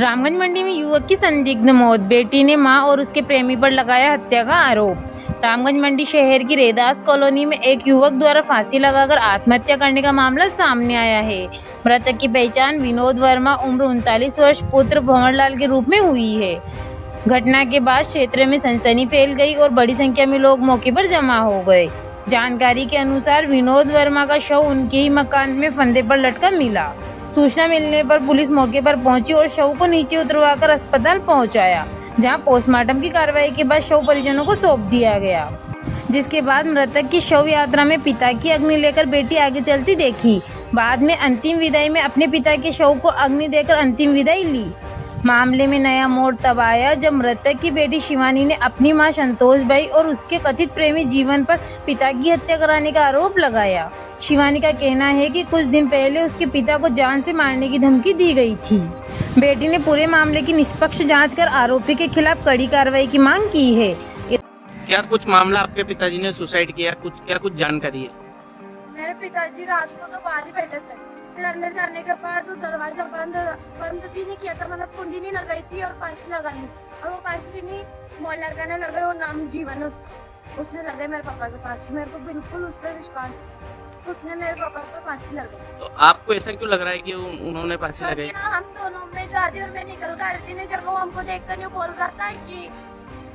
रामगंज मंडी में युवक की संदिग्ध मौत, बेटी ने मां और उसके प्रेमी पर लगाया हत्या का आरोप। रामगंज मंडी शहर की रेदास कॉलोनी में एक युवक द्वारा फांसी लगाकर आत्महत्या करने का मामला सामने आया है। मृतक की पहचान विनोद वर्मा उम्र 39 वर्ष पुत्र भंवरलाल के रूप में हुई है। घटना के बाद क्षेत्र में सनसनी फैल गई और बड़ी संख्या में लोग मौके पर जमा हो गए। जानकारी के अनुसार विनोद वर्मा का शव उनके ही मकान में फंदे पर लटका मिला। सूचना मिलने पर पुलिस मौके पर पहुंची और शव को नीचे उतरवाकर अस्पताल पहुंचाया, जहां पोस्टमार्टम की कार्रवाई के बाद शव परिजनों को सौंप दिया गया, जिसके बाद मृतक की शव यात्रा में पिता की अग्नि लेकर बेटी आगे चलती देखी। बाद में अंतिम विदाई में अपने पिता के शव को अग्नि देकर अंतिम विदाई ली। मामले में नया मोड़ तब आया जब मृतक की बेटी शिवानी ने अपनी मां संतोष भाई और उसके कथित प्रेमी जीवन पर पिता की हत्या कराने का आरोप लगाया। शिवानी का कहना है कि कुछ दिन पहले उसके पिता को जान से मारने की धमकी दी गई थी। बेटी ने पूरे मामले की निष्पक्ष जांच कर आरोपी के खिलाफ कड़ी कार्रवाई की मांग की है। क्या कुछ मामला आपके पिताजी ने सुसाइड किया, कुछ जानकारी है? मेरे पिताजी रात को तो बाहर ही बैठे थे, फिर अंदर जाने के बाद वो दरवाजा बंद भी नहीं किया था, मतलब कुंडी नहीं लगाई थी और फांसी लगानी, और वो फांसी नहीं मोड़ लगाने लगे और नाम जीवन उसने लगे मेरे पापा के पास। मेरे को बिल्कुल उस पर विश्वास, उसने मेरे पापा पे फांसी लगाई। तो आपको ऐसा क्यों लग रहा है कि उन्होंने फांसी लगाई? हम दोनों में दादी और मैं निकल कर रही थी, जब वो हमको देख कर बोल रहा था कि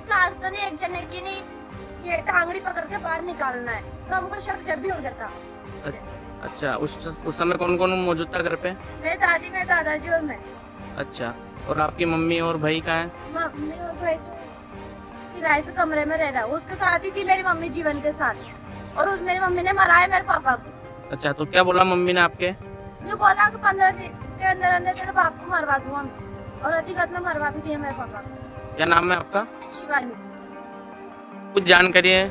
क्लास तो नहीं एक जने की नहीं, ये टांगड़ी पकड़ के बाहर निकालना है, तो हमको शक जब भी हो जाता। अच्छा, उस समय कौन कौन मौजूद था घर पे? मेरे दादी, मेरे दादाजी और मैं। अच्छा, और आपकी मम्मी और भाई कहाँ है? मम्मी और भाई तो किराए से कमरे में रह रहा है, उसके साथ ही थी मेरी मम्मी जीवन के साथ, और उस मेरी मम्मी ने मारा है मेरे पापा को। अच्छा, तो क्या बोला मम्मी ने आपके? जो बोला कि 15 दिन के अंदर अंदर तेरे बाप को मरवा दूंगा, और हकीकत में मरवा भी दिया मेरे पापा को। क्या नाम है आपका? शिवानी। कुछ जानकारी है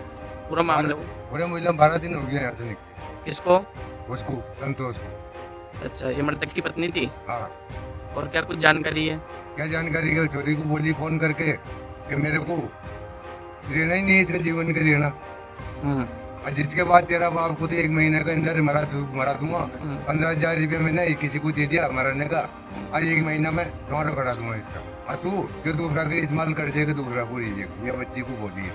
पूरा मामले? पूरे मुझे 12 दिन हो गए यहाँ से निकले। किसको? उसको, संतोष को। अच्छा, ये मृतक की पत्नी थी? हाँ। और क्या कुछ जानकारी है? क्या जानकारी है? छोरी को बोली फोन करके कि मेरे को लेना ही नहीं है इसका जीवन के लेना, और जिसके बाद तेरा बाप को तो 1 महीने के अंदर मरा दूंगा, 15,000 रुपये मैंने किसी को दे दिया मरने का, आज 1 महीना में तुम्हारा करा दूंगा इसका, और तू जो दूसरा का इस्तेमाल कर जाएगा दूसरा को लीजिएगा, ये बच्ची को बोली है।